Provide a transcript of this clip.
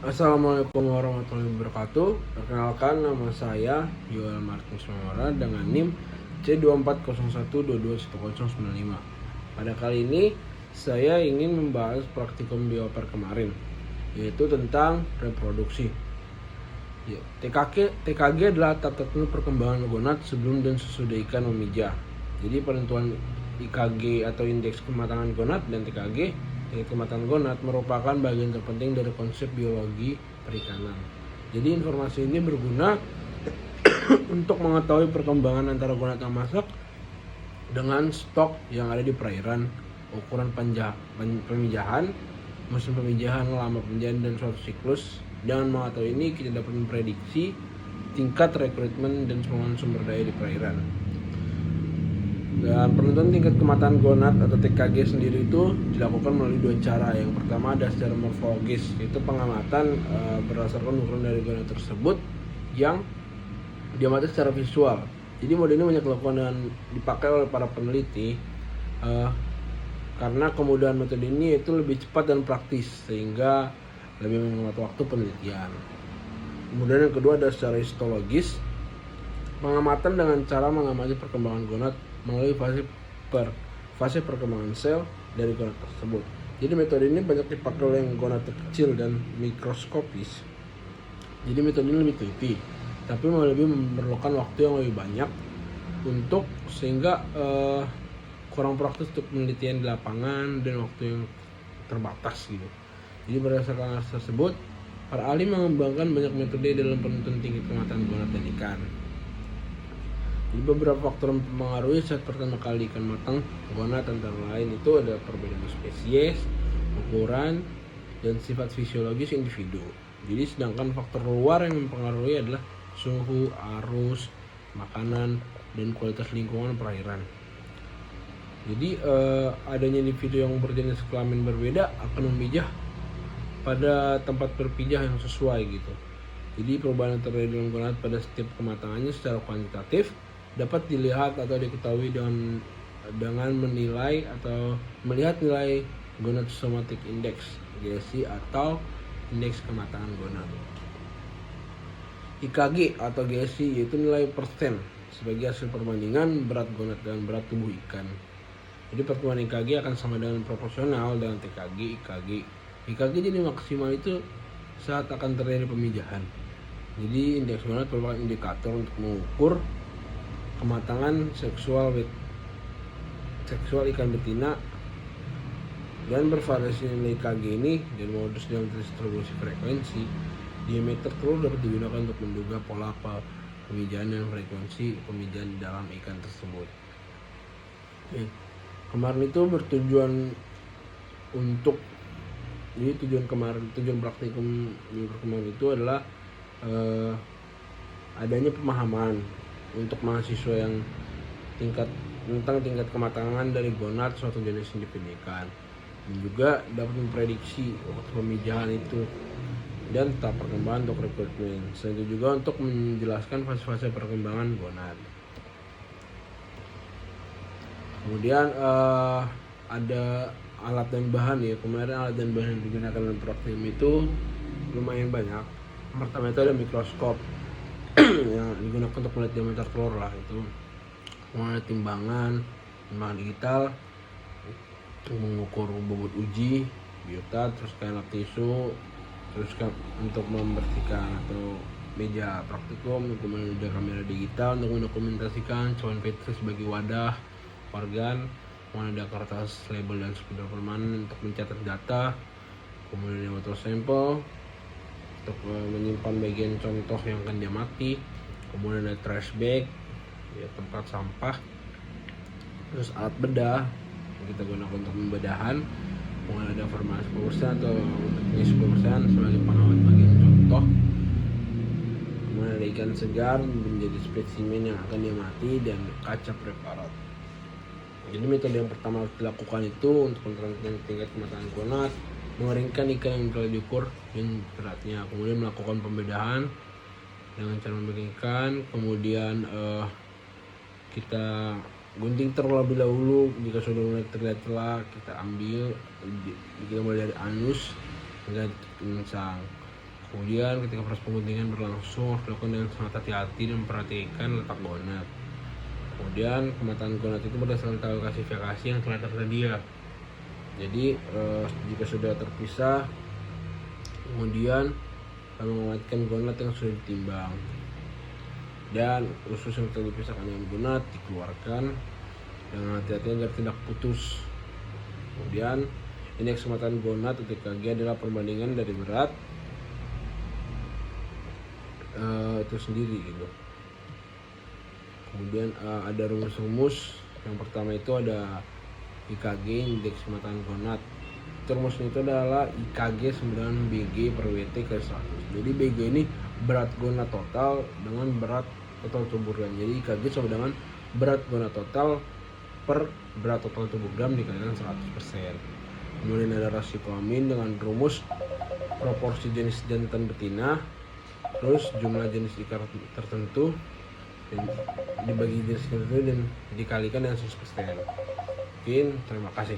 Assalamualaikum warahmatullahi wabarakatuh. Perkenalkan, nama saya Yoel Martin Sumara dengan NIM C2401221095. Pada kali ini saya ingin membahas praktikum bioper kemarin, yaitu tentang reproduksi. TKG adalah tata tentu perkembangan gonad sebelum dan sesudah ikan memijah. Jadi penentuan IKG atau indeks kematangan gonad dan TKG, tingkat kematangan gonad, merupakan bagian terpenting dari konsep biologi perikanan. Jadi informasi ini berguna untuk mengetahui perkembangan antara gonad yang masak dengan stok yang ada di perairan, ukuran pemijahan, musim pemijahan, lama pemijahan, dan suatu siklus. Dengan mengetahui ini, kita dapat memprediksi tingkat rekrutmen dan pengembangan sumber daya di perairan. Dan penentuan tingkat kematangan gonad atau TKG sendiri itu dilakukan melalui dua cara. Yang pertama ada secara morfologis, yaitu pengamatan berdasarkan ukuran dari gonad tersebut yang diamati secara visual. Jadi mode ini banyak dilakukan dan dipakai oleh para peneliti karena kemudahan metode ini itu lebih cepat dan praktis sehingga lebih menghemat waktu penelitian. Kemudian yang kedua ada secara histologis, pengamatan dengan cara mengamati perkembangan gonad melalui fase perkembangan sel dari gonad tersebut. Jadi metode ini banyak dipakai oleh gonad kecil dan mikroskopis. Jadi metode ini lebih teliti, tapi lebih memerlukan waktu yang lebih banyak untuk sehingga kurang praktis untuk penelitian di lapangan dan waktu yang terbatas gitu. Jadi berdasarkan hal tersebut, para ahli mengembangkan banyak metode dalam penentuan tingkat kematangan gonad dan ikan. Jadi beberapa faktor yang mempengaruhi saat pertama kali ikan matang gonad antara lain itu ada perbedaan spesies, ukuran, dan sifat fisiologis individu. Jadi sedangkan faktor luar yang mempengaruhi adalah suhu, arus, makanan, dan kualitas lingkungan perairan. Jadi adanya individu yang berjenis kelamin berbeda akan memijah pada tempat berpijah yang sesuai gitu. Jadi perubahan yang terjadi dalam gonad pada setiap kematangannya secara kuantitatif dapat dilihat atau diketahui dengan menilai atau melihat nilai Gonadotrophic Index (GSI) atau indeks kematangan gonad. IKG atau GSI yaitu nilai persen sebagai hasil perbandingan berat gonad dan berat tubuh ikan. Jadi pertemuan IKG akan sama dengan proporsional dengan TKG, IKG. IKG jadi maksimal itu saat akan terjadi pemijahan. Jadi indeks gonad merupakan indikator untuk mengukur kematangan seksual ikan betina dan bervariasi nilai IKG ini dan modus dalam distribusi frekuensi. Diameter telur dapat digunakan untuk menduga pola pemijahan dan frekuensi pemijahan di dalam ikan tersebut. Kemarin itu bertujuan untuk tujuan praktikum kemarin itu adalah adanya pemahaman untuk mahasiswa yang tentang tingkat kematangan dari gonad suatu jenis individu ikan, dan juga dapat memprediksi waktu pemijahan itu dan tahap perkembangan untuk rekrutmen. Selain itu juga untuk menjelaskan fase-fase perkembangan gonad. Kemudian ada alat dan bahan ya. Kemarin alat dan bahan yang digunakan dalam praktikum itu lumayan banyak. Pertama itu ada mikroskop yang digunakan untuk melihat diameter telur lah, itu kemudian timbangan digital untuk mengukur bobot uji biota, terus kayak tisu, terus untuk membersihkan atau meja praktikum, kemudian ada kamera digital untuk mendokumentasikan cuan petri sebagai wadah organ, kemudian ada kertas label dan spidol permanen untuk mencatat data, kemudian ada botol sampel untuk menyimpan bagian contoh yang akan diamati, kemudian ada trash bag ya, tempat sampah, terus alat bedah yang kita gunakan untuk pembedahan, kemudian ada formasi pembersihan atau teknis pembersihan sebagai pengawet bagian contoh, kemudian ada ikan segar menjadi spesimen yang akan diamati, dan kaca preparat. Jadi metode yang pertama dilakukan itu untuk menentukan tingkat kematangan gonad, mengeringkan ikan yang telah diukur dan beratnya, kemudian melakukan pembedahan dengan cara mengeringkan, kemudian kita gunting terlebih dahulu. Jika sudah mulai terlihat celah, kita ambil, kita mulai dari anus hingga insang. Kemudian ketika proses pengguntingan berlangsung harus dilakukan dengan sangat hati-hati dan memperhatikan letak gonad. Kemudian pemetaan gonad itu berdasarkan tabel klasifikasi yang telah tersedia. Jadi jika sudah terpisah, kemudian menguatkan gonad yang sudah ditimbang, dan usus yang telah dipisahkan dengan gonad dikeluarkan dengan hati-hati agar tidak putus. Kemudian indeks kecepatan gonad atau IKG adalah perbandingan dari berat itu sendiri gitu. Kemudian ada rumus-rumus. Yang pertama itu ada IKG, indeks kecepatan gonad. Rumusnya itu adalah IKG sama dengan BG per WT kali 100. Jadi BG ini berat gonad total dengan berat total tubuh gram. Jadi IKG sama dengan berat gonad total per berat total tubuh gram dikalikan 100%. Kemudian ada rasio kelamin dengan rumus proporsi jenis jantan betina, terus jumlah jenis ikan tertentu dan dibagi jenis tertentu dan dikalikan dengan 100%. Mungkin terima kasih.